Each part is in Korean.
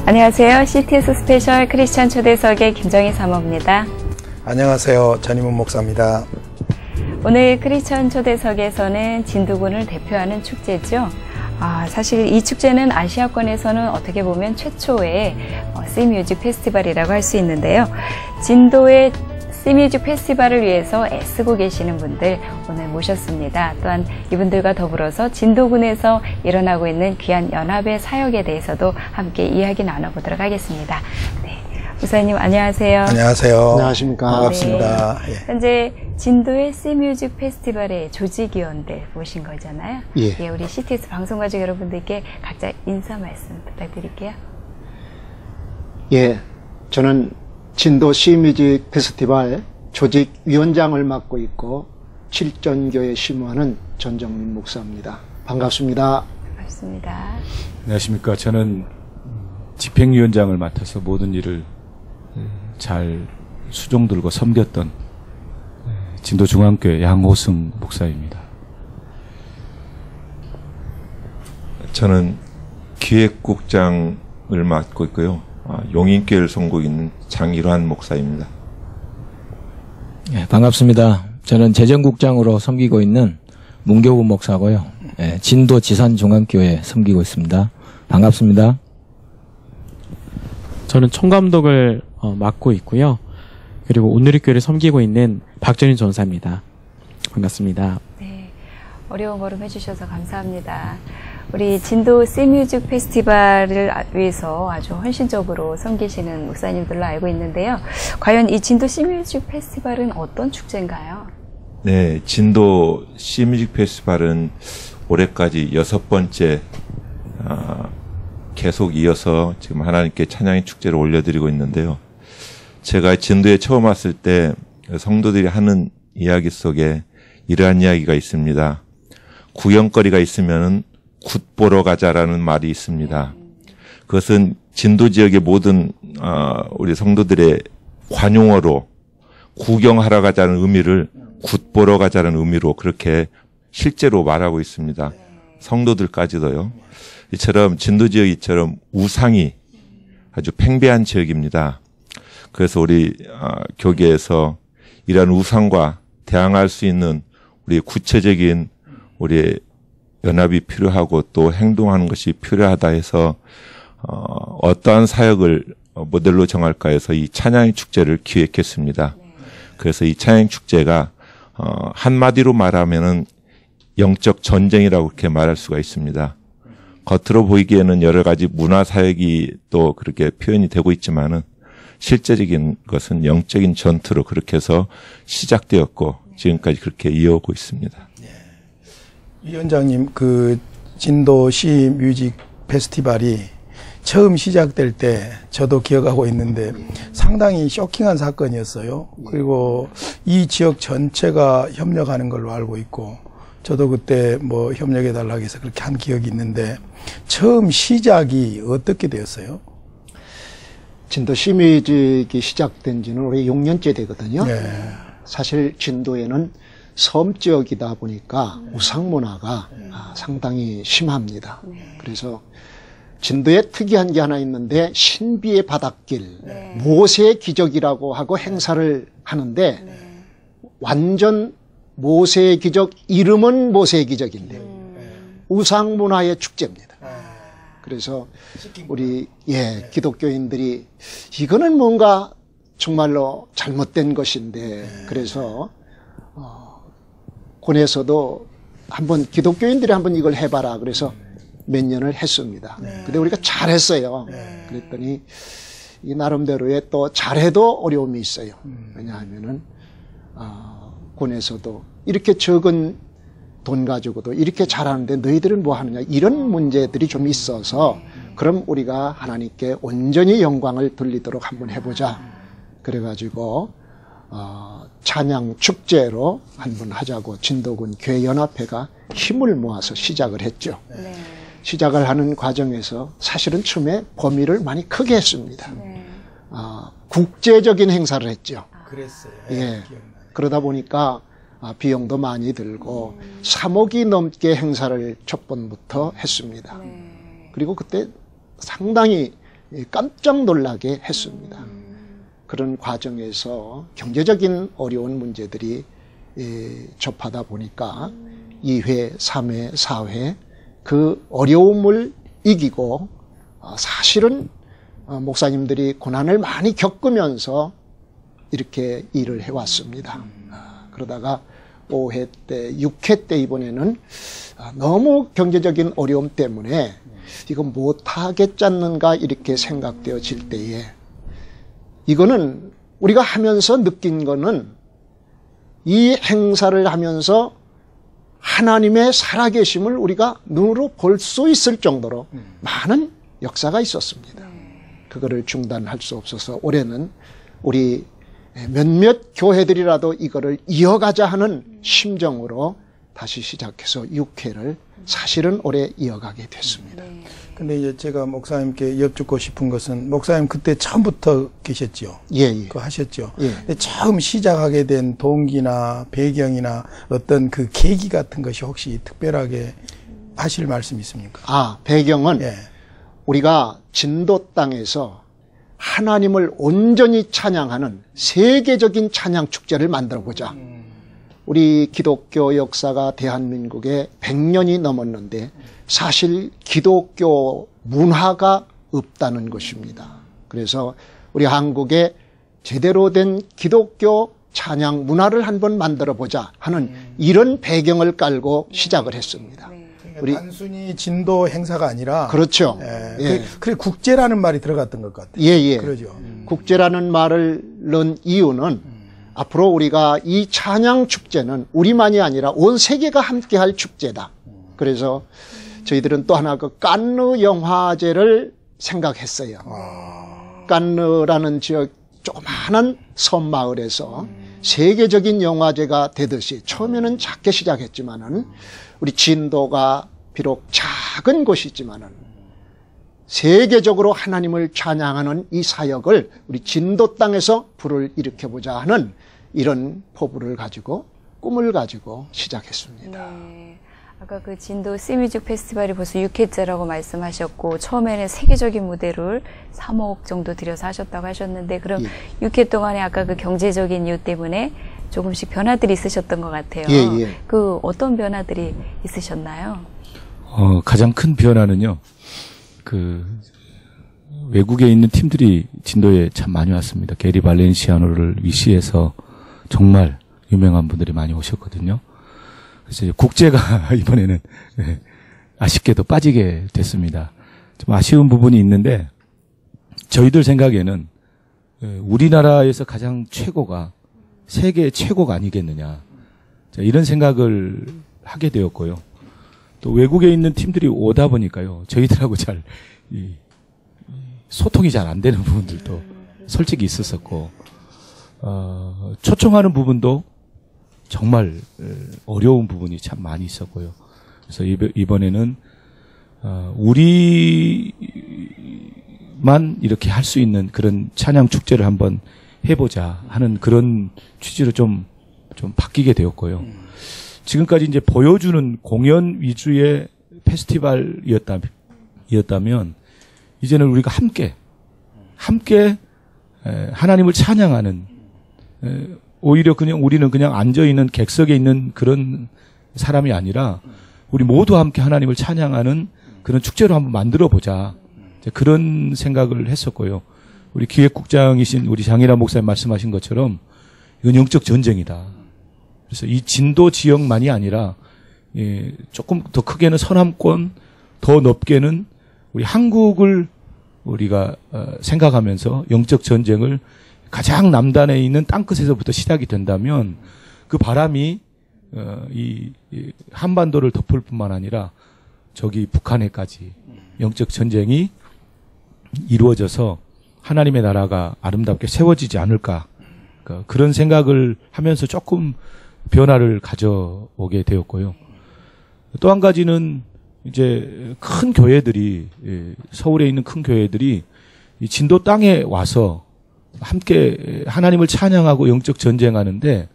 안녕하세요. CTS 스페셜 크리스천 초대석의 김정희 사모입니다. 안녕하세요. 전임훈 목사입니다. 오늘 크리스천 초대석에서는 진도군을 대표하는 축제죠. 사실 이 축제는 아시아권에서는 어떻게 보면 최초의 씨뮤직 페스티벌이라고 할 수 있는데요. 진도의 씨뮤직 페스티벌을 위해서 애쓰고 계시는 분들 오늘 모셨습니다. 또한 이분들과 더불어서 진도군에서 일어나고 있는 귀한 연합의 사역에 대해서도 함께 이야기 나눠보도록 하겠습니다. 네, 목사님 안녕하세요. 안녕하세요. 안녕하십니까. 반갑습니다. 네. 현재 진도의 씨뮤직 페스티벌의 조직위원들 모신 거잖아요. 예. 우리 CTS 방송가족 여러분들께 각자 인사 말씀 부탁드릴게요. 예, 저는 진도 씨뮤직 페스티벌 조직위원장을 맡고 있고 실전교회 심무하는 전정민 목사입니다. 반갑습니다. 반갑습니다. 안녕하십니까. 저는 집행위원장을 맡아서 모든 일을 잘 수종 들고 섬겼던 진도중앙교회 양호승 목사입니다. 저는 기획국장을 맡고 있고요. 용인교회를 섬기고 있는 장일환 목사입니다. 네, 반갑습니다. 저는 재정국장으로 섬기고 있는 문교구 목사고요. 네, 진도 지산중앙교회 섬기고 있습니다. 반갑습니다. 저는 총감독을 맡고 있고요. 그리고 온누리교회를 섬기고 있는 박전인 전사입니다. 반갑습니다. 네, 어려운 걸음 해주셔서 감사합니다. 우리 진도 씨뮤직 페스티벌을 위해서 아주 헌신적으로 섬기시는 목사님들로 알고 있는데요. 과연 이 진도 씨뮤직 페스티벌은 어떤 축제인가요? 네, 진도 씨뮤직 페스티벌은 올해까지 6번째 계속 이어서 지금 하나님께 찬양의 축제를 올려드리고 있는데요. 제가 진도에 처음 왔을 때 성도들이 하는 이야기 속에 이러한 이야기가 있습니다. 구경거리가 있으면은 굿 보러 가자라는 말이 있습니다. 그것은 진도 지역의 모든 우리 성도들의 관용어로 구경하러 가자는 의미를 굿 보러 가자는 의미로 그렇게 실제로 말하고 있습니다. 성도들까지도요. 이처럼 진도 지역이처럼 우상이 아주 팽배한 지역입니다. 그래서 우리 교계에서 이러한 우상과 대항할 수 있는 우리 구체적인 우리 연합이 필요하고 또 행동하는 것이 필요하다 해서 어떠한 사역을 모델로 정할까 해서 이 찬양의 축제를 기획했습니다. 그래서 이 찬양 축제가 한마디로 말하면은 영적 전쟁이라고 그렇게 말할 수가 있습니다. 겉으로 보이기에는 여러 가지 문화 사역이 또 그렇게 표현이 되고 있지만은 실제적인 것은 영적인 전투로 그렇게 해서 시작되었고 지금까지 그렇게 이어오고 있습니다. 위원장님, 그 진도 씨뮤직 페스티벌이 처음 시작될 때 저도 기억하고 있는데 상당히 쇼킹한 사건이었어요. 그리고 이 지역 전체가 협력하는 걸로 알고 있고 저도 그때 뭐 협력해달라고 해서 그렇게 한 기억이 있는데 처음 시작이 어떻게 되었어요? 진도 씨뮤직이 시작된 지는 올해 6년째 되거든요. 네. 사실 진도에는 섬 지역이다 보니까 우상 문화가 상당히 심합니다. 그래서 진도에 특이한 게 하나 있는데 신비의 바닷길, 모세의 기적이라고 하고 행사를 하는데 완전 모세의 기적, 이름은 모세의 기적인데 우상 문화의 축제입니다. 그래서 우리 기독교인들이 이거는 뭔가 정말로 잘못된 것인데 그래서 군에서도 한번 기독교인들이 한번 이걸 해봐라 그래서 몇 년을 했습니다. 근데 우리가 잘했어요. 그랬더니 이 나름대로의 또 잘해도 어려움이 있어요. 왜냐하면은 군에서도 이렇게 적은 돈 가지고도 이렇게 잘하는데 너희들은 뭐 하느냐 이런 문제들이 좀 있어서 그럼 우리가 하나님께 온전히 영광을 돌리도록 한번 해보자. 그래가지고 찬양 축제로 한번 하자고 진도군 교회연합회가 힘을 모아서 시작을 했죠. 시작을 하는 과정에서 사실은 처음에 범위를 많이 크게 했습니다. 국제적인 행사를 했죠. 그랬어요. 그러다 보니까 비용도 많이 들고 3억이 넘게 행사를 첫 번부터 했습니다. 그리고 그때 상당히 깜짝 놀라게 했습니다. 그런 과정에서 경제적인 어려운 문제들이 접하다 보니까 2회, 3회, 4회 그 어려움을 이기고 사실은 목사님들이 고난을 많이 겪으면서 이렇게 일을 해왔습니다. 그러다가 5회 때, 6회 때 이번에는 너무 경제적인 어려움 때문에 이거 못하겠지 않는가 이렇게 생각되어질 때에 이거는 우리가 하면서 느낀 거는 이 행사를 하면서 하나님의 살아계심을 우리가 눈으로 볼 수 있을 정도로 많은 역사가 있었습니다. 그거를 중단할 수 없어서 올해는 우리 몇몇 교회들이라도 이거를 이어가자 하는 심정으로 다시 시작해서 6회를 사실은 올해 이어가게 됐습니다. 근데 이제 제가 목사님께 여쭙고 싶은 것은 목사님 그때 처음부터 계셨죠? 예. 그거 하셨죠? 예. 근데 처음 시작하게 된 동기나 배경이나 어떤 그 계기 같은 것이 혹시 특별하게 하실 말씀 있습니까? 배경은 예. 우리가 진도 땅에서 하나님을 온전히 찬양하는 세계적인 찬양 축제를 만들어보자. 우리 기독교 역사가 대한민국에 100년이 넘었는데 사실 기독교 문화가 없다는 것입니다. 그래서 우리 한국에 제대로 된 기독교 찬양 문화를 한번 만들어보자 하는 이런 배경을 깔고 시작을 했습니다. 그러니까 단순히 진도 행사가 아니라 그렇죠. 예. 그래 국제라는 말이 들어갔던 것 같아요. 예. 그러죠. 국제라는 말을 넣은 이유는 앞으로 우리가 이 찬양 축제는 우리만이 아니라 온 세계가 함께할 축제다. 그래서 저희들은 또 하나 그 깐느 영화제를 생각했어요. 깐느라는 지역 조그마한 섬 마을에서 세계적인 영화제가 되듯이 처음에는 작게 시작했지만은 우리 진도가 비록 작은 곳이지만은 세계적으로 하나님을 찬양하는 이 사역을 우리 진도 땅에서 불을 일으켜보자 하는 이런 포부를 가지고 꿈을 가지고 시작했습니다. 네. 아까 그 진도 씨뮤직 페스티벌이 벌써 6회째라고 말씀하셨고 처음에는 세계적인 무대를 3억 정도 들여서 하셨다고 하셨는데 그럼 6회 동안에 아까 그 경제적인 이유 때문에 조금씩 변화들이 있으셨던 것 같아요. 예. 그 어떤 변화들이 있으셨나요? 가장 큰 변화는요. 그 외국에 있는 팀들이 진도에 참 많이 왔습니다. 게리 발렌시아노를 위시해서 정말 유명한 분들이 많이 오셨거든요. 그래서 국제가 이번에는 아쉽게도 빠지게 됐습니다. 좀 아쉬운 부분이 있는데 저희들 생각에는 우리나라에서 가장 최고가 세계 최고가 아니겠느냐 이런 생각을 하게 되었고요. 또 외국에 있는 팀들이 오다 보니까요. 저희들하고 잘 소통이 잘 안 되는 부분들도 솔직히 있었었고 초청하는 부분도 정말 어려운 부분이 참 많이 있었고요. 그래서 이번에는 우리만 이렇게 할 수 있는 그런 찬양 축제를 한번 해보자 하는 그런 취지로 좀 바뀌게 되었고요. 지금까지 이제 보여주는 공연 위주의 페스티벌이었다면 이제는 우리가 함께 하나님을 찬양하는 오히려 우리는 그냥 앉아있는 객석에 있는 그런 사람이 아니라 우리 모두 함께 하나님을 찬양하는 그런 축제로 한번 만들어보자. 그런 생각을 했었고요. 우리 기획국장이신 우리 장일환 목사님 말씀하신 것처럼 이건 영적 전쟁이다. 그래서 이 진도 지역만이 아니라 조금 더 크게는 서남권, 더 넓게는 우리 한국을 우리가 생각하면서 영적 전쟁을 가장 남단에 있는 땅끝에서부터 시작이 된다면 그 바람이 이 한반도를 덮을 뿐만 아니라 저기 북한에까지 영적 전쟁이 이루어져서 하나님의 나라가 아름답게 세워지지 않을까 그런 생각을 하면서 조금 변화를 가져오게 되었고요. 또 한 가지는 이제 큰 교회들이 서울에 있는 큰 교회들이 이 진도 땅에 와서 함께 하나님을 찬양하고 영적 전쟁하는데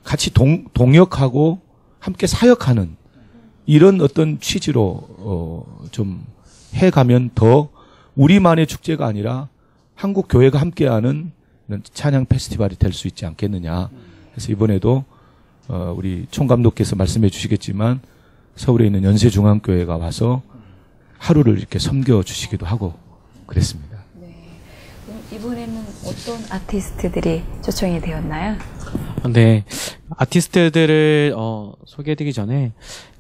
같이 동역하고 함께 사역하는 이런 어떤 취지로 좀 해가면 더 우리만의 축제가 아니라 한국 교회가 함께하는 이런 찬양 페스티벌이 될 수 있지 않겠느냐. 그래서 이번에도 우리 총감독께서 말씀해 주시겠지만 서울에 있는 연세중앙교회가 와서 하루를 이렇게 섬겨 주시기도 하고 그랬습니다. 네. 그럼 이번에는 어떤 아티스트들이 초청이 되었나요? 네, 아티스트들을 소개해드리기 전에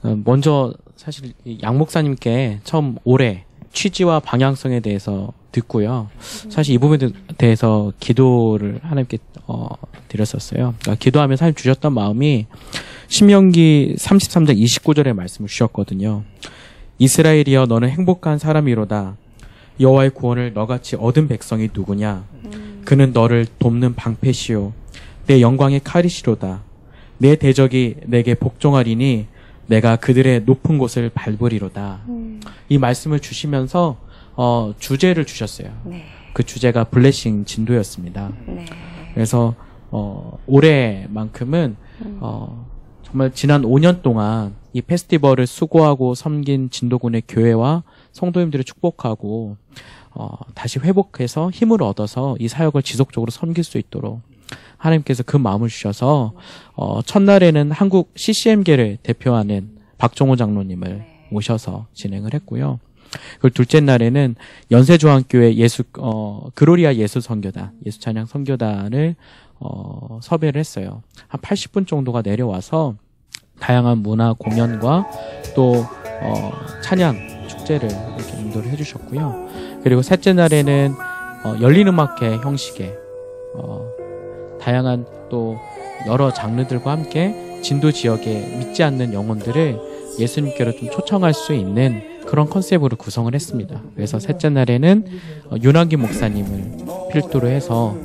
먼저 사실 양 목사님께 처음 올해 취지와 방향성에 대해서 듣고요. 사실 이 부분에 대해서 기도를 하나님께 드렸었어요. 그러니까 기도하면서 하나님 주셨던 마음이 신명기 33장 29절의 말씀을 주셨거든요. 이스라엘이여 너는 행복한 사람이로다. 여호와의 구원을 너같이 얻은 백성이 누구냐? 그는 너를 돕는 방패시오. 내 영광의 칼이시로다. 내 대적이 내게 복종하리니 내가 그들의 높은 곳을 밟으리로다. 이 말씀을 주시면서 주제를 주셨어요. 네. 그 주제가 블레싱 진도였습니다. 네. 그래서 올해만큼은 정말 지난 5년 동안 이 페스티벌을 수고하고 섬긴 진도군의 교회와 성도님들을 축복하고 다시 회복해서 힘을 얻어서 이 사역을 지속적으로 섬길 수 있도록 하나님께서 그 마음을 주셔서 첫날에는 한국 CCM계를 대표하는 박종호 장로님을 모셔서 진행을 했고요. 그리고 둘째 날에는 연세중앙교회 그로리아 예수선교단, 예수찬양 선교단을 섭외를 했어요. 한 80분 정도가 내려와서 다양한 문화 공연과 또 찬양 축제를 이렇게 인도를 해주셨고요. 그리고 셋째 날에는 열린 음악회 형식의 다양한 또 여러 장르들과 함께 진도 지역의 믿지 않는 영혼들을 예수님께로 좀 초청할 수 있는 그런 컨셉으로 구성을 했습니다. 그래서 셋째 날에는 윤환기 목사님을 필두로 해서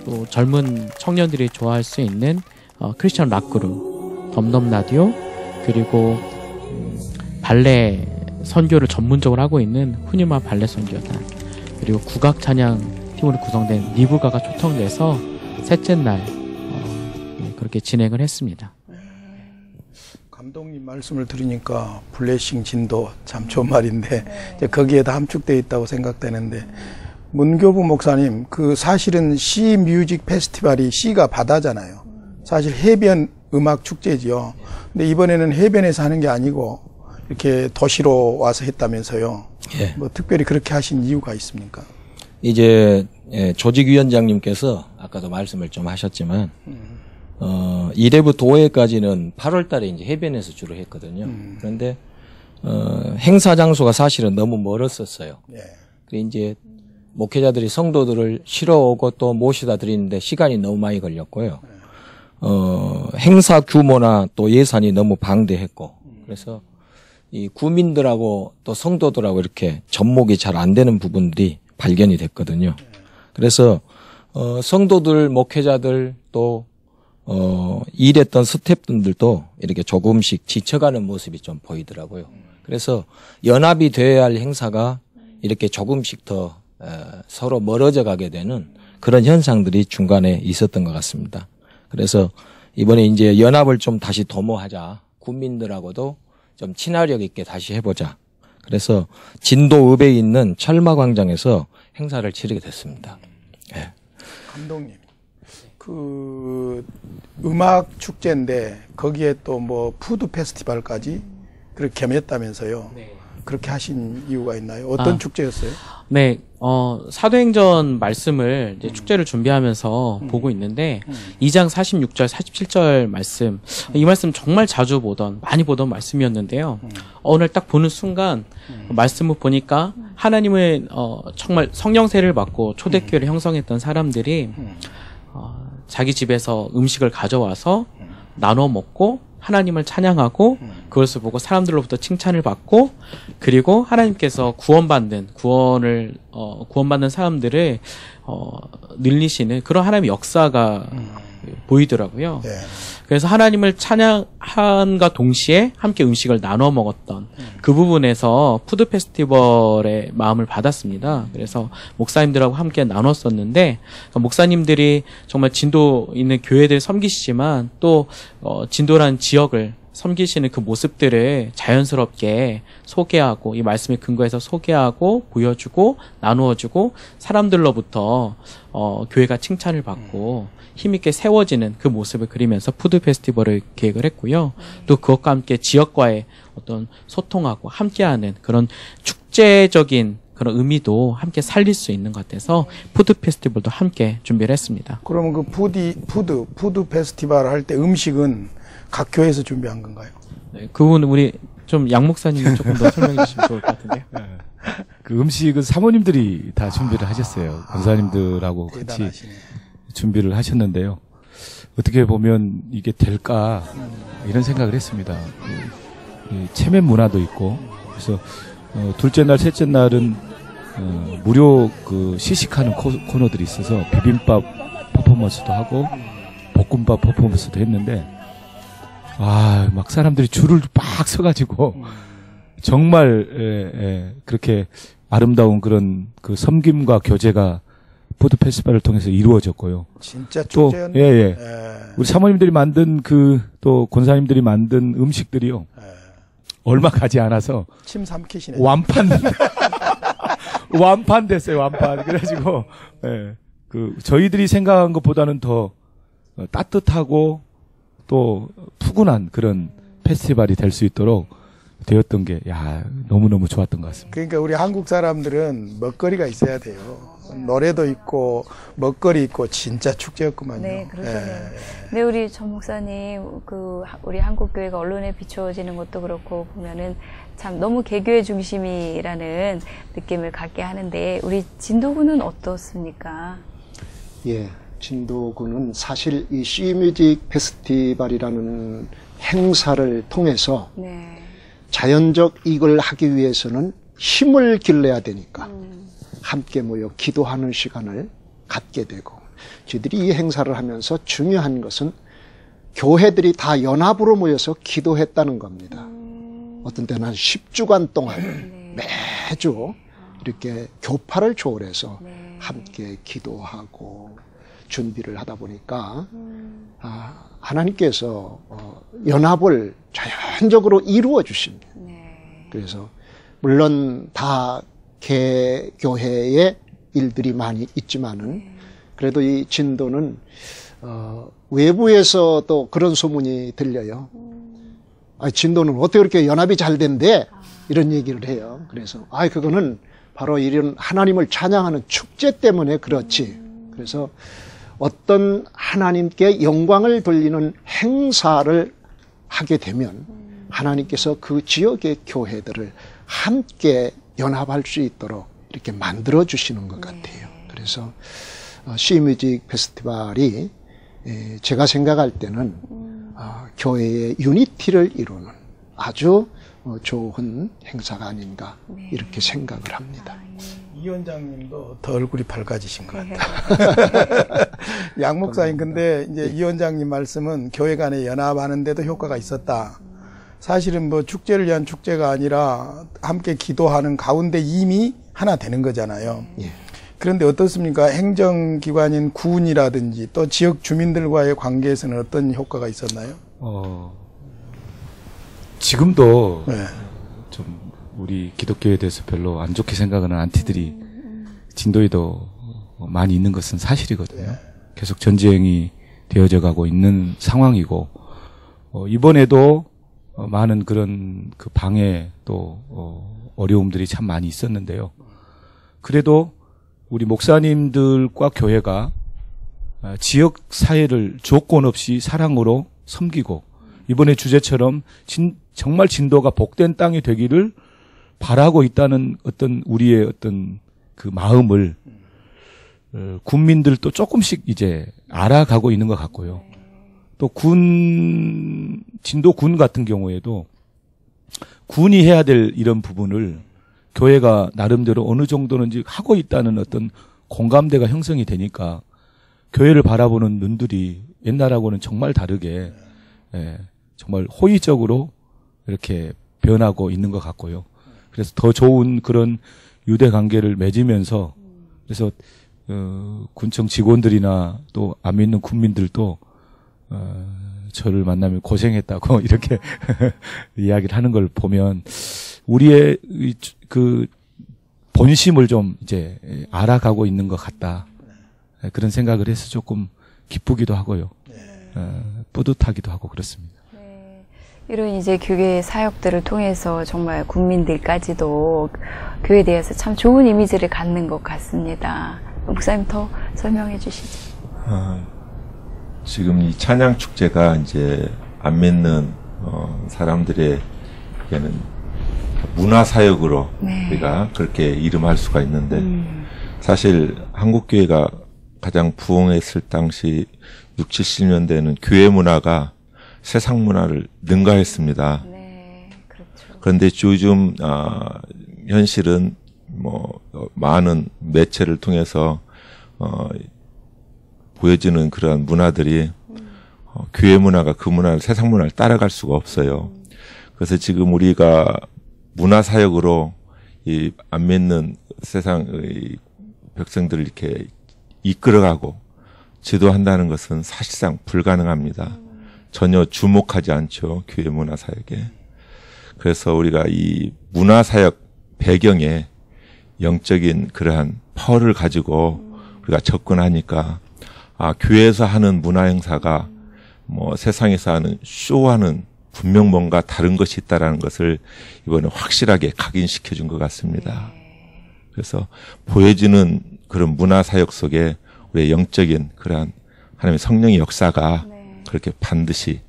또 젊은 청년들이 좋아할 수 있는 크리스천 락 그룹 덤덤 라디오, 그리고 발레 선교를 전문적으로 하고 있는 훈유마 발레 선교단, 그리고 국악 찬양 팀으로 구성된 리브가가 초청돼서 셋째 날 그렇게 진행을 했습니다. 감독님 말씀을 들으니까 블레싱 진도 참 좋은 말인데 이제 거기에 다 함축되어 있다고 생각되는데, 문교부 목사님, 그 사실은 시 뮤직 페스티벌이 시가 바다잖아요. 사실 해변 음악 축제지요. 근데 이번에는 해변에서 하는 게 아니고 이렇게 도시로 와서 했다면서요. 예. 뭐 특별히 그렇게 하신 이유가 있습니까? 이제 조직위원장님께서 아까도 말씀을 좀 하셨지만 1회부터 5회까지는 8월 달에 이제 해변에서 주로 했거든요. 그런데 행사 장소가 사실은 너무 멀었었어요. 예. 그래 이제 목회자들이 성도들을 실어 오고 또 모시다 드리는데 시간이 너무 많이 걸렸고요. 행사 규모나 또 예산이 너무 방대했고, 그래서 이 구민들하고 또 성도들하고 이렇게 접목이 잘 안 되는 부분들이 발견이 됐거든요. 그래서 성도들, 목회자들 또 일했던 스태프분들도 이렇게 조금씩 지쳐가는 모습이 좀 보이더라고요. 그래서 연합이 되어야 할 행사가 이렇게 조금씩 더 서로 멀어져 가게 되는 그런 현상들이 중간에 있었던 것 같습니다. 그래서 이번에 이제 연합을 좀 다시 도모하자, 국민들하고도 좀 친화력 있게 다시 해보자. 그래서 진도읍에 있는 철마광장에서 행사를 치르게 됐습니다. 네. 감독님, 그 음악 축제인데 거기에 또 뭐 푸드 페스티벌까지 그렇게 겸했다면서요. 네. 그렇게 하신 이유가 있나요? 어떤 축제였어요? 네, 사도행전 말씀을 이제 축제를 준비하면서 보고 있는데 2장 46절, 47절 말씀, 이 말씀 정말 자주 많이 보던 말씀이었는데요. 오늘 딱 보는 순간 말씀을 보니까 하나님을 정말 성령세를 받고 초대교회를 형성했던 사람들이 자기 집에서 음식을 가져와서 나눠 먹고 하나님을 찬양하고 그것을 보고 사람들로부터 칭찬을 받고, 그리고 하나님께서 구원받는 사람들을 늘리시는 그런 하나님의 역사가 보이더라고요. 네. 그래서 하나님을 찬양함과 동시에 함께 음식을 나눠 먹었던 그 부분에서 푸드 페스티벌의 마음을 받았습니다. 그래서 목사님들하고 함께 나눴었는데, 목사님들이 정말 진도 있는 교회들 섬기시지만 또 진도라는 지역을 섬기시는 그 모습들을 자연스럽게 소개하고 이 말씀에 근거해서 소개하고 보여주고 나누어주고 사람들로부터 교회가 칭찬을 받고 힘있게 세워지는 그 모습을 그리면서 푸드 페스티벌을 계획을 했고요. 또 그것과 함께 지역과의 어떤 소통하고 함께하는 그런 축제적인 그런 의미도 함께 살릴 수 있는 것 같아서 푸드 페스티벌도 함께 준비를 했습니다. 그러면 그 푸드 페스티벌 할 때 음식은 각 교회에서 준비한 건가요? 네, 그분은 우리 좀 양 목사님이 조금 더 설명해 주시면 좋을 것 같은데요. 그 음식은 사모님들이 다 준비를 하셨어요. 권사님들하고 같이 대단하시네. 준비를 하셨는데요. 어떻게 보면 이게 될까 이런 생각을 했습니다. 이 체면 문화도 있고 그래서 둘째 날, 셋째 날은 무료 그 시식하는 코너들이 있어서 비빔밥 퍼포먼스도 하고 볶음밥 퍼포먼스도 했는데 막 사람들이 줄을 빡 서가지고 정말 그렇게 아름다운 그런 그 섬김과 교제가 푸드 페스티벌을 통해서 이루어졌고요. 진짜 또 축제였네. 우리 사모님들이 만든 또 권사님들이 만든 음식들이요. 얼마 가지 않아서 침 삼키시네. 완판 됐어요. 완판. 그래가지고 저희들이 생각한 것보다는 더 따뜻하고 또 푸근한 그런 페스티벌이 될 수 있도록 되었던 게 너무너무 좋았던 것 같습니다. 그러니까 우리 한국 사람들은 먹거리가 있어야 돼요. 노래도 있고 먹거리 있고 진짜 축제였구만요. 네, 그러네요. 네, 우리 전 목사님 우리 한국 교회가 언론에 비추어지는 것도 그렇고 보면은 참 너무 개교의 중심이라는 느낌을 갖게 하는데 우리 진도군은 어떻습니까? 예, 진도군은 사실 이 C뮤직 페스티벌이라는 행사를 통해서 네. 자연적 이익을 하기 위해서는 힘을 길러야 되니까 함께 모여 기도하는 시간을 갖게 되고 저희들이 이 행사를 하면서 중요한 것은 교회들이 다 연합으로 모여서 기도했다는 겁니다. 어떤 때는 한 10주간 동안 매주 이렇게 교파를 초월해서 함께 기도하고 준비를 하다 보니까 하나님께서 연합을 자연적으로 이루어 주십니다. 그래서 물론 다 개교회의 일들이 많이 있지만은 그래도 이 진도는 외부에서도 그런 소문이 들려요. 진도는 어떻게 그렇게 연합이 잘 된대? 이런 얘기를 해요. 그래서 그거는 바로 이런 하나님을 찬양하는 축제 때문에 그렇지. 그래서 어떤 하나님께 영광을 돌리는 행사를 하게 되면 하나님께서 그 지역의 교회들을 함께 연합할 수 있도록 이렇게 만들어 주시는 것 같아요. 그래서 C뮤직 페스티벌이 제가 생각할 때는 교회의 유니티를 이루는 아주 좋은 행사가 아닌가 이렇게 생각을 합니다. 이 원장님도 더 얼굴이 밝아지신 것 같아요. 양 목사님, 근데 이제 이 원장님 말씀은 교회 간에 연합하는데도 효과가 있었다. 사실은 뭐 축제를 위한 축제가 아니라 함께 기도하는 가운데 이미 하나 되는 거잖아요. 그런데 어떻습니까? 행정기관인 군이라든지 또 지역 주민들과의 관계에서는 어떤 효과가 있었나요? 지금도 좀 우리 기독교에 대해서 별로 안 좋게 생각하는 안티들이 진도에도 많이 있는 것은 사실이거든요. 계속 전쟁이 되어져 가고 있는 상황이고 이번에도 많은 그런 그 방해 또 어려움들이 참 많이 있었는데요. 그래도 우리 목사님들과 교회가 지역 사회를 조건 없이 사랑으로 섬기고 이번에 주제처럼 정말 진도가 복된 땅이 되기를 바라고 있다는 어떤 우리의 어떤 그 마음을 군민들도 조금씩 이제 알아가고 있는 것 같고요. 또 진도 군 같은 경우에도 군이 해야 될 이런 부분을 교회가 나름대로 어느 정도는 하고 있다는 어떤 공감대가 형성이 되니까 교회를 바라보는 눈들이 옛날하고는 정말 다르게 정말 호의적으로 이렇게 변하고 있는 것 같고요. 그래서 더 좋은 그런 유대 관계를 맺으면서 그래서 군청 직원들이나 또 안 믿는 군민들도 저를 만나면 고생했다고 이렇게 이야기를 하는 걸 보면 우리의 그 본심을 좀 이제 알아가고 있는 것 같다. 그런 생각을 해서 조금 기쁘기도 하고요. 뿌듯하기도 하고 그렇습니다. 이런 이제 교회 사역들을 통해서 정말 국민들까지도 교회에 대해서 참 좋은 이미지를 갖는 것 같습니다. 목사님 더 설명해 주시죠. 지금 이 찬양 축제가 이제 안 믿는 사람들에게는 문화 사역으로 우리가 그렇게 이름할 수가 있는데 사실 한국 교회가 가장 부흥했을 당시 60, 70년대에는 교회 문화가 세상 문화를 능가했습니다. 네, 그렇죠. 그런데 요즘 현실은 뭐 많은 매체를 통해서 보여지는 그런 문화들이 교회 문화가 그 문화를 세상 문화를 따라갈 수가 없어요. 그래서 지금 우리가 문화 사역으로 이 안 믿는 세상의 백성들을 이렇게 이끌어가고 지도한다는 것은 사실상 불가능합니다. 전혀 주목하지 않죠, 교회 문화 사역에. 그래서 우리가 이 문화 사역 배경에 영적인 그러한 파워를 가지고 우리가 접근하니까 교회에서 하는 문화 행사가 뭐 세상에서 하는 쇼와는 분명 뭔가 다른 것이 있다라는 것을 이번에 확실하게 각인시켜 준 것 같습니다. 그래서 보여지는 그런 문화 사역 속에 우리의 영적인 그러한 하나님의 성령의 역사가 그렇게 반드시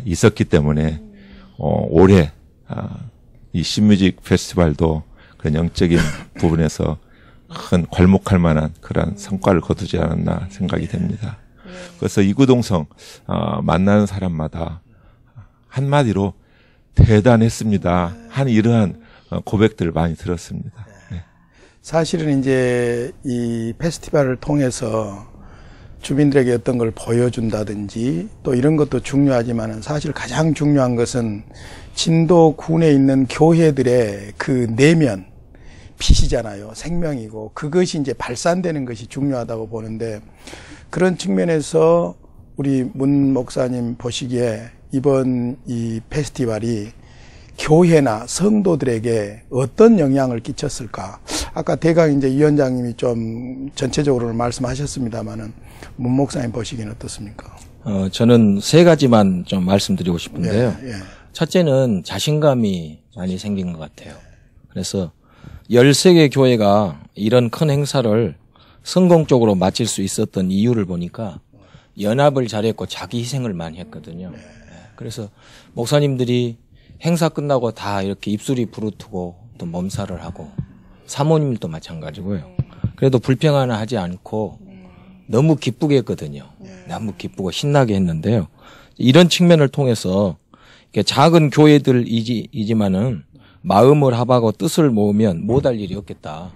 있었기 때문에 올해 이 신뮤직 페스티벌도 그런 영적인 부분에서 큰 괄목할 만한 그런 성과를 거두지 않았나 생각이 됩니다. 그래서 이구동성 만나는 사람마다 한마디로 대단했습니다. 한 이러한 고백들을 많이 들었습니다. 네. 사실은 이제 이 페스티벌을 통해서 주민들에게 어떤 걸 보여준다든지 또 이런 것도 중요하지만은 사실 가장 중요한 것은 진도군에 있는 교회들의 그 내면 빛이잖아요. 생명이고 그것이 이제 발산되는 것이 중요하다고 보는데 그런 측면에서 우리 문 목사님 보시기에 이번 이 페스티벌이 교회나 성도들에게 어떤 영향을 끼쳤을까? 아까 대강 이제 위원장님이 좀 전체적으로는 말씀하셨습니다만은 문 목사님 보시기엔 어떻습니까? 저는 세 가지만 좀 말씀드리고 싶은데요. 예. 첫째는 자신감이 많이 생긴 것 같아요. 그래서 13개 교회가 이런 큰 행사를 성공적으로 마칠 수 있었던 이유를 보니까 연합을 잘했고 자기 희생을 많이 했거든요. 그래서 목사님들이 행사 끝나고 다 이렇게 입술이 부르트고 또 몸살을 하고 사모님도 마찬가지고요. 그래도 불평하지 않고 너무 기쁘게 했거든요. 너무 기쁘고 신나게 했는데요. 이런 측면을 통해서 작은 교회들이지만은 마음을 합하고 뜻을 모으면 못할 일이 없겠다.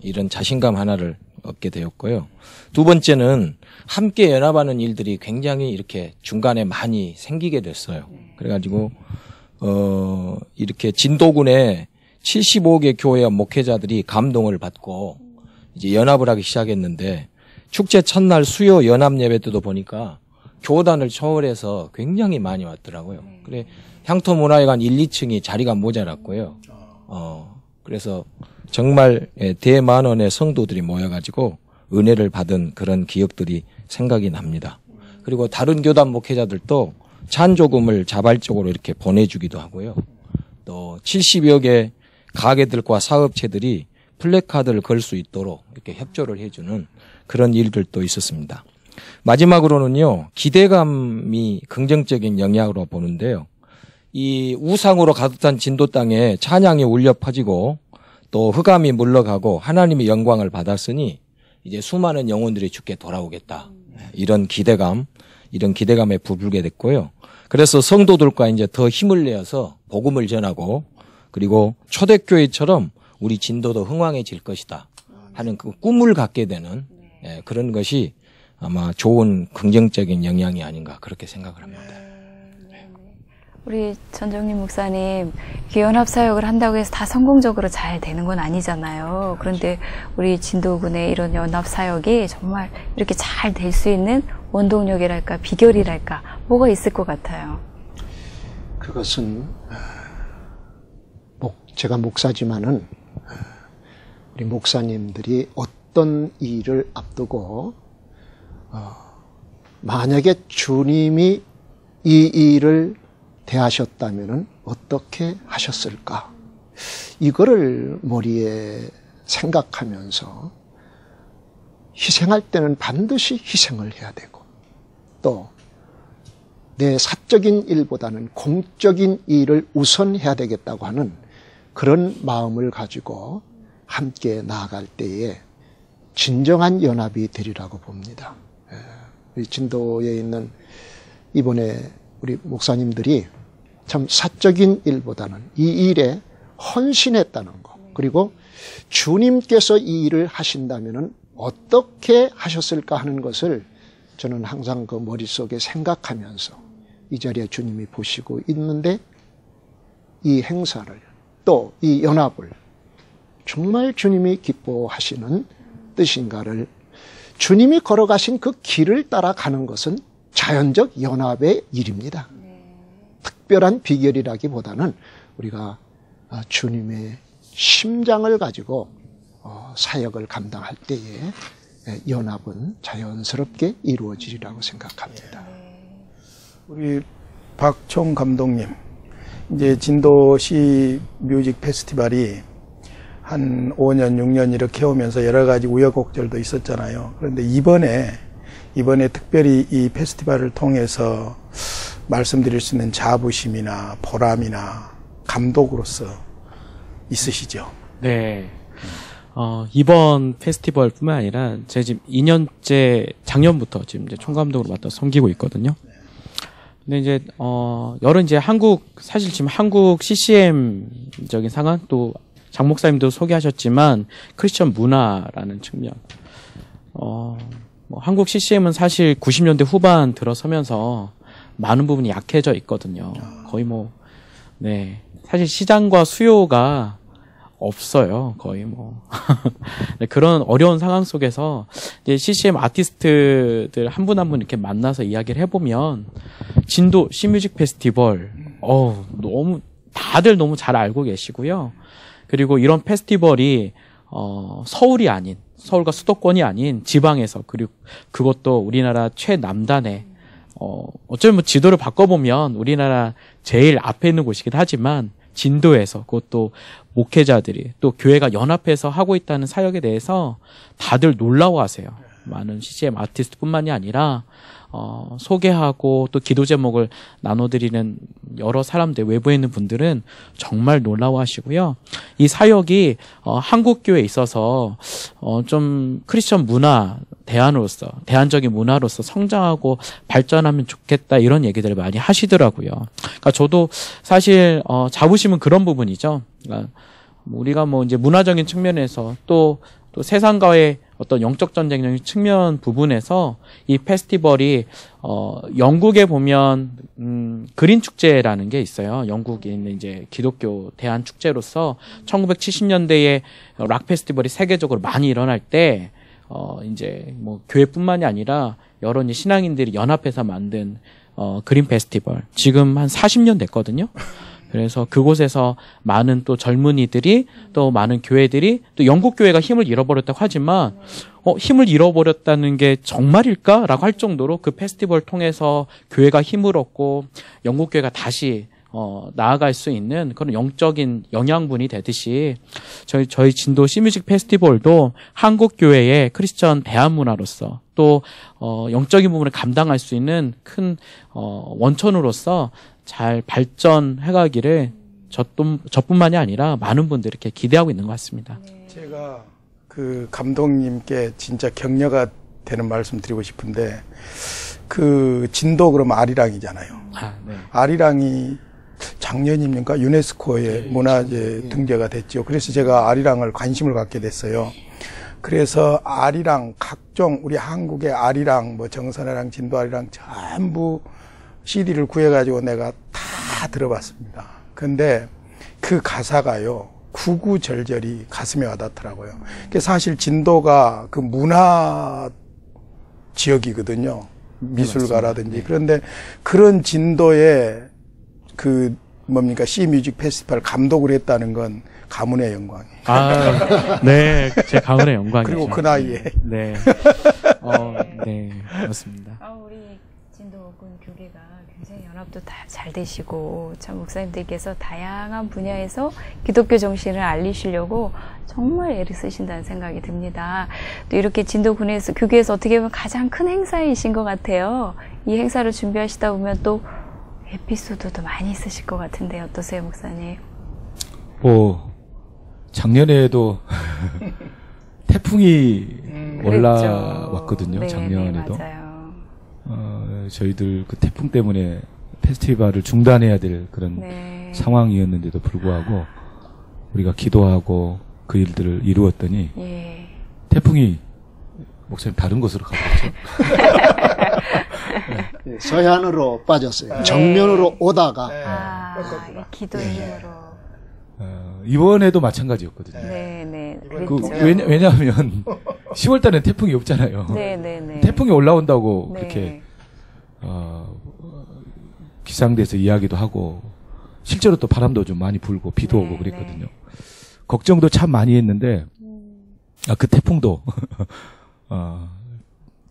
이런 자신감 하나를 얻게 되었고요. 두 번째는 함께 연합하는 일들이 굉장히 이렇게 중간에 많이 생기게 됐어요. 그래가지고 이렇게 진도군에 75개 교회와 목회자들이 감동을 받고 이제 연합을 하기 시작했는데 축제 첫날 수요 연합 예배 때도 보니까 교단을 초월해서 굉장히 많이 왔더라고요. 그래 향토문화회관 1, 2층이 자리가 모자랐고요. 그래서 정말 대만원의 성도들이 모여가지고 은혜를 받은 그런 기억들이 생각이 납니다. 그리고 다른 교단 목회자들도 찬조금을 자발적으로 이렇게 보내주기도 하고요. 또 70여 개 가게들과 사업체들이 플래카드를 걸 수 있도록 이렇게 협조를 해주는 그런 일들도 있었습니다. 마지막으로는요, 기대감이 긍정적인 영향으로 보는데요. 이 우상으로 가득 찬 진도 땅에 찬양이 울려 퍼지고 또 흑암이 물러가고 하나님의 영광을 받았으니 이제 수많은 영혼들이 주께 돌아오겠다. 이런 기대감에 부풀게 됐고요. 그래서 성도들과 이제 더 힘을 내어서 복음을 전하고 그리고 초대교회처럼 우리 진도도 흥왕해질 것이다 하는 그 꿈을 갖게 되는 그런 것이 아마 좋은 긍정적인 영향이 아닌가 그렇게 생각을 합니다. 우리 전정림 목사님, 연합 사역을 한다고 해서 다 성공적으로 잘 되는 건 아니잖아요. 그런데 우리 진도군의 이런 연합 사역이 정말 이렇게 잘 될 수 있는 원동력이랄까, 비결이랄까, 뭐가 있을 것 같아요. 그것은 제가 목사지만은 우리 목사님들이 어떤 일을 앞두고 만약에 주님이 이 일을 대하셨다면은 어떻게 하셨을까? 이거를 머리에 생각하면서 희생할 때는 반드시 희생을 해야 되고, 또 내 사적인 일보다는 공적인 일을 우선해야 되겠다고 하는 그런 마음을 가지고 함께 나아갈 때에 진정한 연합이 되리라고 봅니다. 우리 진도에 있는 이번에 우리 목사님들이 참 사적인 일보다는 이 일에 헌신했다는 거, 그리고 주님께서 이 일을 하신다면 어떻게 하셨을까 하는 것을 저는 항상 그 머릿속에 생각하면서 이 자리에 주님이 보시고 있는데, 이 행사를, 또 이 연합을 정말 주님이 기뻐하시는 뜻인가를, 주님이 걸어가신 그 길을 따라가는 것은 자연적 연합의 일입니다. 특별한 비결이라기보다는 우리가 주님의 심장을 가지고 사역을 감당할 때에 연합은 자연스럽게 이루어지리라고 생각합니다. 우리 박총 감독님, 이제 진도시 뮤직 페스티벌이 한 5년, 6년 이렇게 오면서 여러 가지 우여곡절도 있었잖아요. 그런데 이번에 특별히 이 페스티벌을 통해서 말씀드릴 수 있는 자부심이나 보람이나 감독으로서 있으시죠? 네. 이번 페스티벌뿐만 아니라 제가 지금 2년째 작년부터 지금 이제 총감독으로 맡아서 섬기고 있거든요. 근데 이제 여러 이제 사실 지금 한국 CCM적인 상황, 또 장 목사님도 소개하셨지만 크리스천 문화라는 측면, 한국 CCM은 사실 90년대 후반 들어서면서 많은 부분이 약해져 있거든요. 거의 사실 시장과 수요가 없어요. 거의 그런 어려운 상황 속에서 이제 CCM 아티스트들 한 분 한 분 이렇게 만나서 이야기를 해보면, 진도 시뮤직 페스티벌, 다들 너무 잘 알고 계시고요. 그리고 이런 페스티벌이 서울이 아닌, 서울과 수도권이 아닌 지방에서, 그리고 그것도 우리나라 최남단에, 어쩌면 지도를 바꿔보면 우리나라 제일 앞에 있는 곳이긴 하지만 진도에서, 그것도 목회자들이 또 교회가 연합해서 하고 있다는 사역에 대해서 다들 놀라워하세요. 많은 CCM 아티스트뿐만이 아니라 소개하고 또 기도 제목을 나눠드리는 여러 사람들, 외부에 있는 분들은 정말 놀라워하시고요. 이 사역이 한국 교회에 있어서 좀 크리스천 문화 대안적인 문화로서 성장하고 발전하면 좋겠다, 이런 얘기들을 많이 하시더라고요. 그러니까 저도 사실 자부심은 그런 부분이죠. 그러니까 우리가 이제 문화적인 측면에서 또 세상과의 어떤 영적 전쟁적인 측면 부분에서 이 페스티벌이 영국에 보면 그린 축제라는 게 있어요. 영국에 있는 이제 기독교 대한 축제로서 1970년대에 락 페스티벌이 세계적으로 많이 일어날 때 이제 교회뿐만이 아니라 여러 이제 신앙인들이 연합해서 만든 그린 페스티벌, 지금 한 40년 됐거든요. 그래서 그곳에서 많은 또 젊은이들이, 또 많은 교회들이, 또 영국 교회가 힘을 잃어버렸다고 하지만 힘을 잃어버렸다는 게 정말일까라고 할 정도로 그 페스티벌 통해서 교회가 힘을 얻고 영국 교회가 다시 나아갈 수 있는 그런 영적인 영양분이 되듯이, 저희 진도 시뮤직 페스티벌도 한국 교회의 크리스천 대한 문화로서, 또 영적인 부분을 감당할 수 있는 큰 원천으로서 잘 발전해가기를 저뿐만이 아니라 많은 분들이 이렇게 기대하고 있는 것 같습니다. 제가 그 감독님께 진짜 격려가 되는 말씀 드리고 싶은데, 그 진도 그러면 아리랑이잖아요. 네. 아리랑이 작년입니까? 유네스코에 문화재 등재가 됐죠. 그래서 제가 아리랑을 관심을 갖게 됐어요. 그래서 아리랑 각종 우리 한국의 아리랑, 정선아리랑, 진도 아리랑 전부 CD를 구해가지고 내가 다 다 들어봤습니다. 근데 그 가사가요, 구구절절이 가슴에 와닿더라고요. 사실 진도가 그 문화 지역이거든요. 미술가라든지. 네. 그런데 그런 진도에 그 뭡니까 C 뮤직 페스티벌 감독을 했다는 건 가문의 영광이에요. 아, 네, 제 가문의 영광이죠. 그리고 그 나이에. 네, 네, 그렇습니다. 우리 진도군 교계가 굉장히 연합도 다 잘 되시고 참 목사님들께서 다양한 분야에서 기독교 정신을 알리시려고 정말 애를 쓰신다는 생각이 듭니다. 또 이렇게 진도군에서 교계에서 어떻게 보면 가장 큰 행사이신 것 같아요. 이 행사를 준비하시다 보면 또 에피소드도 많이 있으실 것 같은데 어떠세요, 목사님? 작년에도 태풍이 올라왔거든요. 네, 작년에도. 네, 맞아요. 저희들 그 태풍 때문에 페스티벌을 중단해야 될 그런 네. 상황이었는데도 불구하고 우리가 기도하고 그 일들을 이루었더니 예. 태풍이 목사님 다른 곳으로 가버렸죠. 네, 서해안으로 빠졌어요. 정면으로 오다가 이 기도의 힘으로. 이번에도 마찬가지였거든요. 네. 그 그랬죠. 왜냐하면 10월 달에는 태풍이 없잖아요. 네. 태풍이 올라온다고 네. 그렇게 기상대에서 이야기도 하고 실제로 또 바람도 좀 많이 불고 비도 네, 오고 그랬거든요. 걱정도 참 많이 했는데 그 태풍도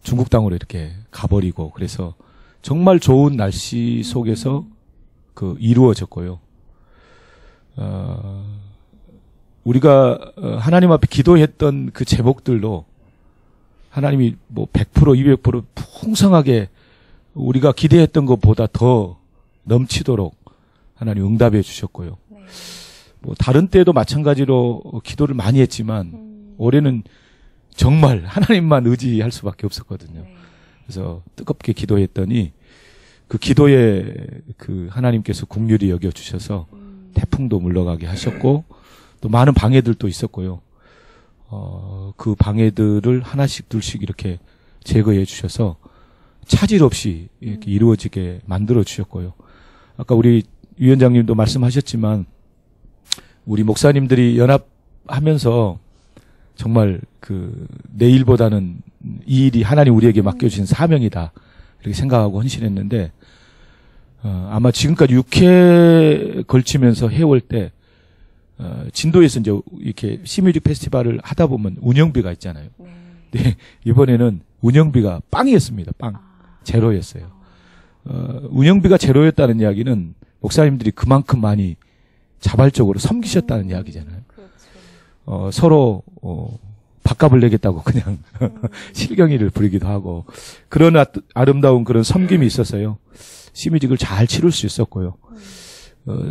중국 땅으로 이렇게 가버리고 그래서 정말 좋은 날씨 속에서 그 이루어졌고요. 우리가 하나님 앞에 기도했던 그 제목들로 하나님이 뭐 100%, 200% 풍성하게 우리가 기대했던 것보다 더 넘치도록 하나님 응답해 주셨고요. 네. 뭐 다른 때도 마찬가지로 기도를 많이 했지만 올해는 정말 하나님만 의지할 수밖에 없었거든요. 네. 그래서 뜨겁게 기도했더니 그 기도에 그 하나님께서 긍휼히 여겨 주셔서 태풍도 물러가게 하셨고 또 많은 방해들도 있었고요. 그 방해들을 하나씩 둘씩 이렇게 제거해 주셔서 차질 없이 이렇게 이루어지게 만들어 주셨고요. 아까 우리 위원장님도 말씀하셨지만 우리 목사님들이 연합하면서 정말 그 내일보다는 이 일이 하나님 우리에게 맡겨주신 사명이다 이렇게 생각하고 헌신했는데 아마 지금까지 6회 걸치면서 해올 때 진도에서 이제 이렇게 시뮤직 페스티벌을 하다 보면 운영비가 있잖아요. 네, 이번에는 운영비가 빵이었습니다. 빵. 제로였어요. 운영비가 제로였다는 이야기는 목사님들이 그만큼 많이 자발적으로 섬기셨다는 이야기잖아요. 그렇죠. 서로 밥값을 내겠다고 그냥 실경이를 부리기도 하고 그런 아름다운 그런 섬김이 있어서요. 시뮤직을 잘 치룰 수 있었고요.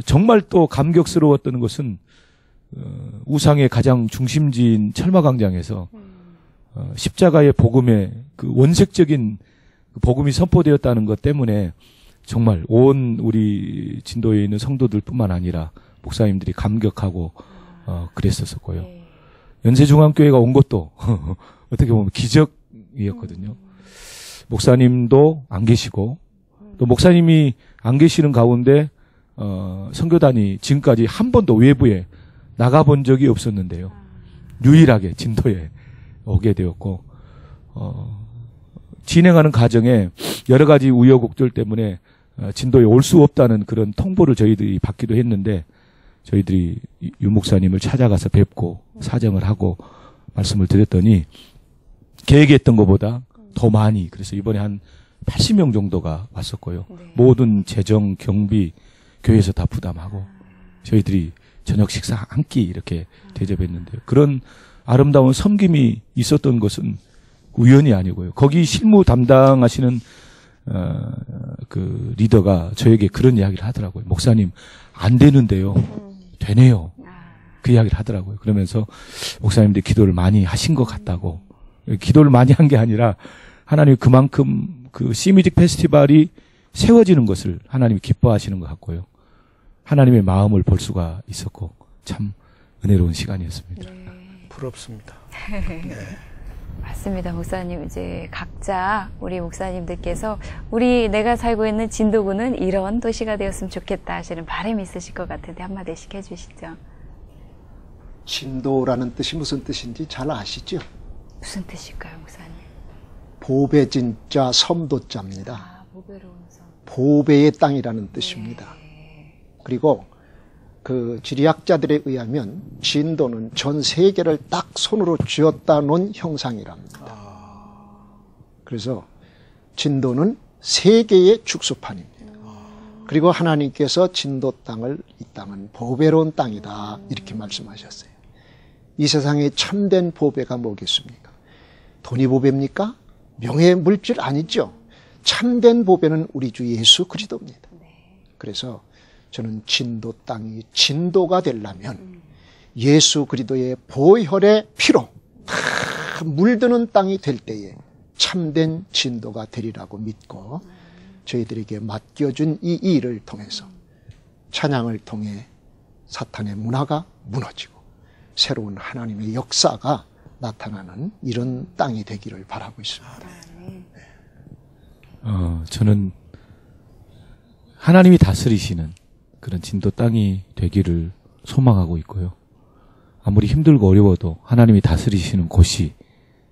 정말 또 감격스러웠던 것은 우상의 가장 중심지인 철마광장에서 십자가의 복음의 그 원색적인 복음이 선포되었다는 것 때문에 정말 온 우리 진도에 있는 성도들뿐만 아니라 목사님들이 감격하고 그랬었고요. 연세중앙교회가 온 것도 어떻게 보면 기적이었거든요. 목사님도 안 계시고 또 목사님이 안 계시는 가운데 선교단이 지금까지 한 번도 외부에 나가본 적이 없었는데요. 유일하게 진도에 오게 되었고 진행하는 과정에 여러 가지 우여곡절 때문에 진도에 올 수 없다는 그런 통보를 저희들이 받기도 했는데 저희들이 유 목사님을 찾아가서 뵙고 사정을 하고 말씀을 드렸더니 계획했던 것보다 더 많이 그래서 이번에 한 80명 정도가 왔었고요. 네. 모든 재정, 경비 교회에서 다 부담하고 저희들이 저녁 식사 한 끼 이렇게 대접했는데요. 그런 아름다운 섬김이 있었던 것은 우연이 아니고요. 거기 실무 담당하시는 그 리더가 저에게 그런 이야기를 하더라고요. 목사님 안 되는데요. 되네요. 그 이야기를 하더라고요. 그러면서 목사님들이 기도를 많이 하신 것 같다고. 기도를 많이 한 게 아니라 하나님이 그만큼 그 시뮤직 페스티벌이 세워지는 것을 하나님이 기뻐하시는 것 같고요. 하나님의 마음을 볼 수가 있었고 참 은혜로운 시간이었습니다. 부럽습니다. 맞습니다, 목사님. 이제 각자 우리 목사님들께서 내가 살고 있는 진도구는 이런 도시가 되었으면 좋겠다 하시는 바람이 있으실 것 같은데 한마디씩 해주시죠. 진도라는 뜻이 무슨 뜻인지 잘 아시죠? 무슨 뜻일까요, 목사님? 보배 진자 섬도자입니다. 아, 보배로운 섬. 보배의 땅이라는 뜻입니다. 그리고 그 지리학자들에 의하면 진도는 전 세계를 딱 손으로 쥐었다 놓은 형상이랍니다. 그래서 진도는 세계의 축소판입니다. 그리고 하나님께서 진도 땅을, 이 땅은 보배로운 땅이다 이렇게 말씀하셨어요. 이 세상에 참된 보배가 뭐겠습니까? 돈이 보배입니까? 명예 물질 아니죠. 참된 보배는 우리 주 예수 그리스도입니다. 그래서 저는 진도 땅이 진도가 되려면 예수 그리스도의 보혈의 피로 다 물드는 땅이 될 때에 참된 진도가 되리라고 믿고 저희들에게 맡겨준 이 일을 통해서 찬양을 통해 사탄의 문화가 무너지고 새로운 하나님의 역사가 나타나는 이런 땅이 되기를 바라고 있습니다. 저는 하나님이 다스리시는 그런 진도 땅이 되기를 소망하고 있고요. 아무리 힘들고 어려워도 하나님이 다스리시는 곳이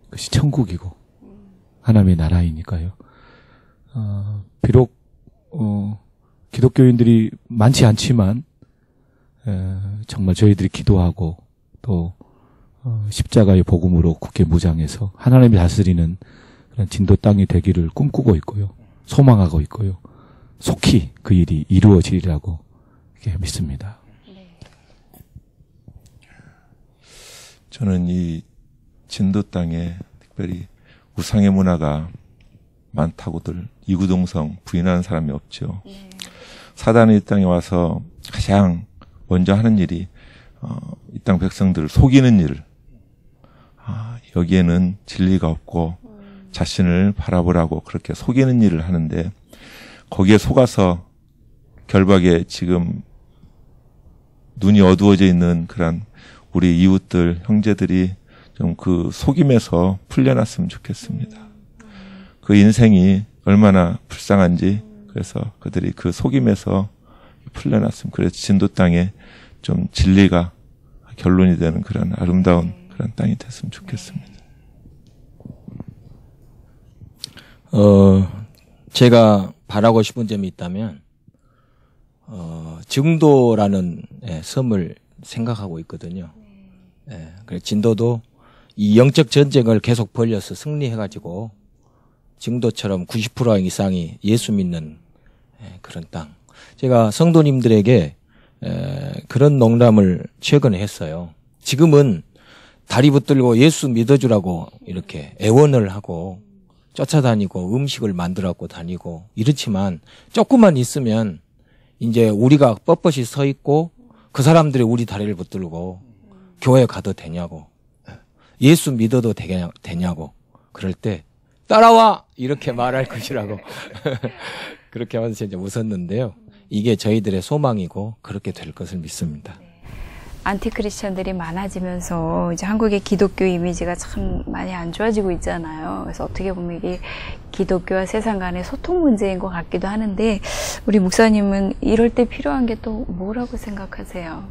그것이 천국이고 하나님의 나라이니까요. 비록 기독교인들이 많지 않지만 정말 저희들이 기도하고 또 십자가의 복음으로 굳게 무장해서 하나님이 다스리는 그런 진도 땅이 되기를 꿈꾸고 있고요. 소망하고 있고요. 속히 그 일이 이루어지리라고 믿습니다. 저는 이 진도 땅에 특별히 우상의 문화가 많다고들 이구동성 부인하는 사람이 없죠. 사단이 이 땅에 와서 가장 먼저 하는 일이 이 땅 백성들을 속이는 일. 여기에는 진리가 없고 자신을 바라보라고 그렇게 속이는 일을 하는데 거기에 속아서 결박에 지금 눈이 어두워져 있는 그런 우리 이웃들, 형제들이 좀 그 속임에서 풀려났으면 좋겠습니다. 그 인생이 얼마나 불쌍한지 그래서 그들이 그 속임에서 풀려났으면 그래서 진도 땅에 좀 진리가 결론이 되는 그런 아름다운 그런 땅이 됐으면 좋겠습니다. 제가 바라고 싶은 점이 있다면 증도라는 섬을 생각하고 있거든요. 그래서 진도도 이 영적 전쟁을 계속 벌려서 승리해가지고 증도처럼 90% 이상이 예수 믿는 그런 땅. 제가 성도님들에게 그런 농담을 최근에 했어요. 지금은 다리 붙들고 예수 믿어주라고 이렇게 애원을 하고 쫓아다니고 음식을 만들어갖고 다니고 이렇지만 조금만 있으면 이제 우리가 뻣뻣이 서 있고 그 사람들이 우리 다리를 붙들고 교회 가도 되냐고 예수 믿어도 되냐고 그럴 때 따라와 이렇게 말할 것이라고 그렇게 하면서 이제 웃었는데요. 이게 저희들의 소망이고 그렇게 될 것을 믿습니다. 안티크리스천들이 많아지면서 이제 한국의 기독교 이미지가 참 많이 안 좋아지고 있잖아요. 그래서 어떻게 보면 이게 기독교와 세상 간의 소통 문제인 것 같기도 하는데 우리 목사님은 이럴 때 필요한 게 또 뭐라고 생각하세요?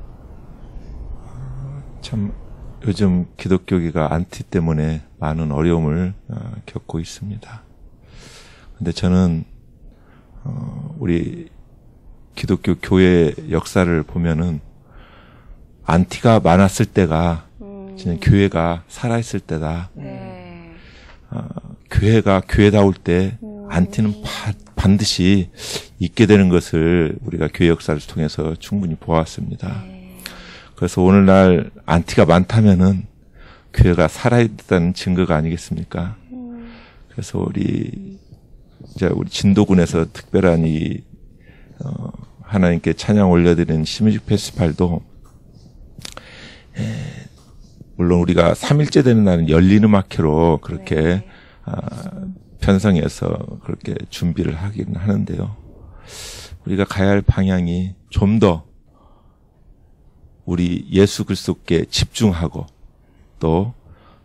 참 요즘 기독교계가 안티 때문에 많은 어려움을 겪고 있습니다. 근데 저는 우리 기독교 교회 역사를 보면은 안티가 많았을 때가 진짜 교회가 살아있을 때다. 교회가 교회다울 때 안티는 반드시 있게 되는 것을 우리가 교회 역사를 통해서 충분히 보았습니다. 그래서 오늘날 안티가 많다면은 교회가 살아있다는 증거가 아니겠습니까? 그래서 우리 진도군에서 특별한 이 하나님께 찬양 올려드리는 시뮤직 페스티벌도 물론 우리가 3일째 되는 날은 열린 음악회로 그렇게 편성해서 그렇게 준비를 하긴 하는데요. 우리가 가야 할 방향이 좀 더 우리 예수 그리스도께 집중하고 또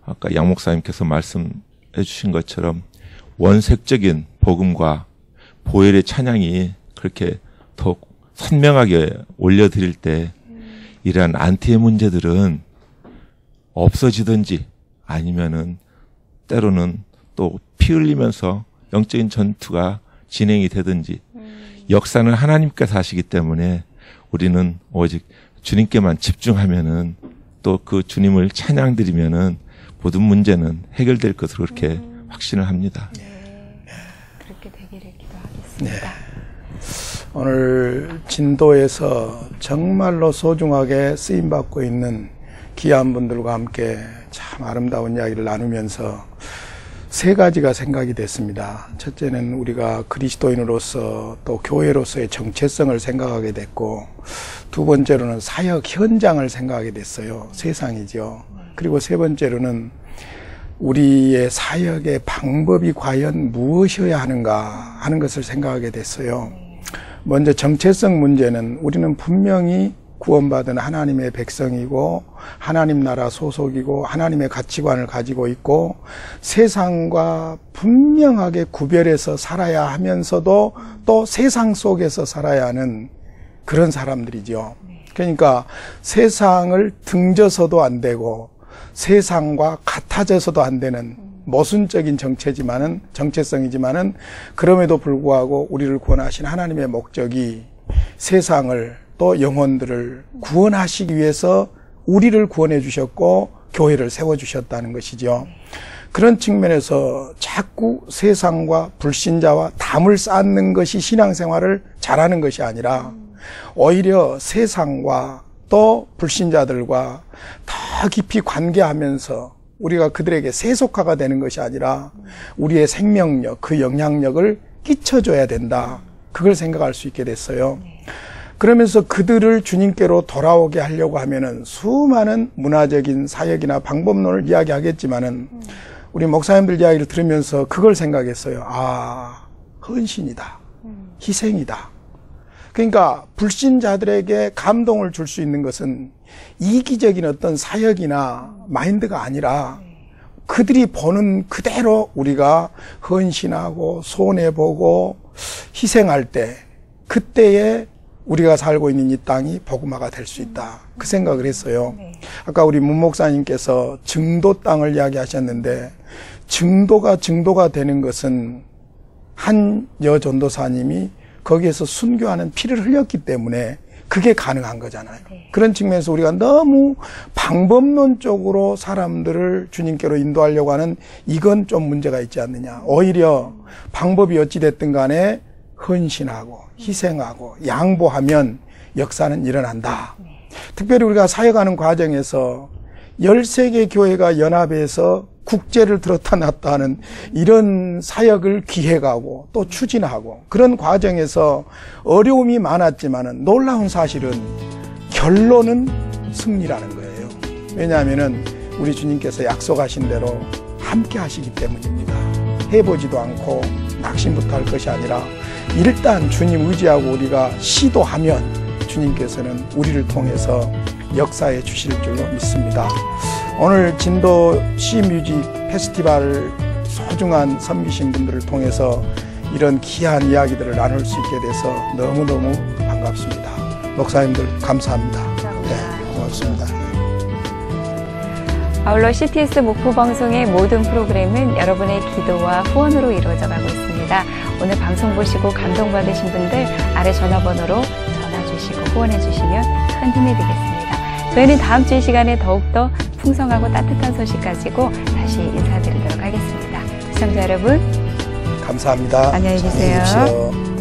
아까 양 목사님께서 말씀해 주신 것처럼 원색적인 복음과 보혈의 찬양이 그렇게 더욱 선명하게 올려드릴 때 이러한 안티의 문제들은 없어지든지 아니면은 때로는 또 피 흘리면서 영적인 전투가 진행이 되든지 역사는 하나님께서 하시기 때문에 우리는 오직 주님께만 집중하면은 또 그 주님을 찬양드리면은 모든 문제는 해결될 것으로 그렇게 확신을 합니다. 네. 그렇게 되기를 기도하겠습니다. 네. 오늘 진도에서 정말로 소중하게 쓰임받고 있는 귀한 분들과 함께 참 아름다운 이야기를 나누면서 세 가지가 생각이 됐습니다. 첫째는 우리가 그리스도인으로서 또 교회로서의 정체성을 생각하게 됐고, 두 번째로는 사역 현장을 생각하게 됐어요. 세상이죠. 그리고 세 번째로는 우리의 사역의 방법이 과연 무엇이어야 하는가 하는 것을 생각하게 됐어요. 먼저 정체성 문제는 우리는 분명히 구원받은 하나님의 백성이고 하나님 나라 소속이고 하나님의 가치관을 가지고 있고 세상과 분명하게 구별해서 살아야 하면서도 또 세상 속에서 살아야 하는 그런 사람들이죠. 그러니까 세상을 등져서도 안 되고 세상과 같아져서도 안 되는 모순적인 정체성이지만은 그럼에도 불구하고 우리를 구원하신 하나님의 목적이 세상을 또 영혼들을 구원하시기 위해서 우리를 구원해 주셨고 교회를 세워 주셨다는 것이죠. 그런 측면에서 자꾸 세상과 불신자와 담을 쌓는 것이 신앙생활을 잘하는 것이 아니라 오히려 세상과 또 불신자들과 더 깊이 관계하면서 우리가 그들에게 세속화가 되는 것이 아니라 우리의 생명력, 그 영향력을 끼쳐줘야 된다. 그걸 생각할 수 있게 됐어요. 그러면서 그들을 주님께로 돌아오게 하려고 하면은 수많은 문화적인 사역이나 방법론을 이야기하겠지만은 우리 목사님들 이야기를 들으면서 그걸 생각했어요. 아, 헌신이다. 희생이다. 그러니까 불신자들에게 감동을 줄 수 있는 것은 이기적인 어떤 사역이나 마인드가 아니라 그들이 보는 그대로 우리가 헌신하고 손해보고 희생할 때 그때에 우리가 살고 있는 이 땅이 복음화가 될 수 있다. 그 생각을 했어요. 아까 우리 문 목사님께서 증도 땅을 이야기하셨는데 증도가 되는 것은 한 여전도사님이 거기에서 순교하는 피를 흘렸기 때문에 그게 가능한 거잖아요. 그런 측면에서 우리가 너무 방법론적으로 사람들을 주님께로 인도하려고 하는 이건 좀 문제가 있지 않느냐. 오히려 방법이 어찌됐든 간에 헌신하고 희생하고 양보하면 역사는 일어난다. 특별히 우리가 사역하는 과정에서 13개 교회가 연합해서 국제를 들었다 놨다 하는 이런 사역을 기획하고 또 추진하고 그런 과정에서 어려움이 많았지만은 놀라운 사실은 결론은 승리라는 거예요. 왜냐하면은 우리 주님께서 약속하신 대로 함께 하시기 때문입니다. 해보지도 않고 낙심부터 할 것이 아니라 일단 주님 의지하고 우리가 시도하면 주님께서는 우리를 통해서 역사해 주실 줄로 믿습니다. 오늘 진도 시뮤직 페스티벌 소중한 섬기신 분들을 통해서 이런 귀한 이야기들을 나눌 수 있게 돼서 너무너무 반갑습니다. 목사님들 감사합니다. 네, 고맙습니다. 아울러 CTS 목포 방송의 모든 프로그램은 여러분의 기도와 후원으로 이루어져 가고 있습니다. 오늘 방송 보시고 감동받으신 분들 아래 전화번호로 전화 주시고 후원해 주시면 큰 힘이 되겠습니다. 저희는 다음 주 이 시간에 더욱더 풍성하고 따뜻한 소식 가지고 다시 인사드리도록 하겠습니다. 시청자 여러분 감사합니다. 안녕히 계세요.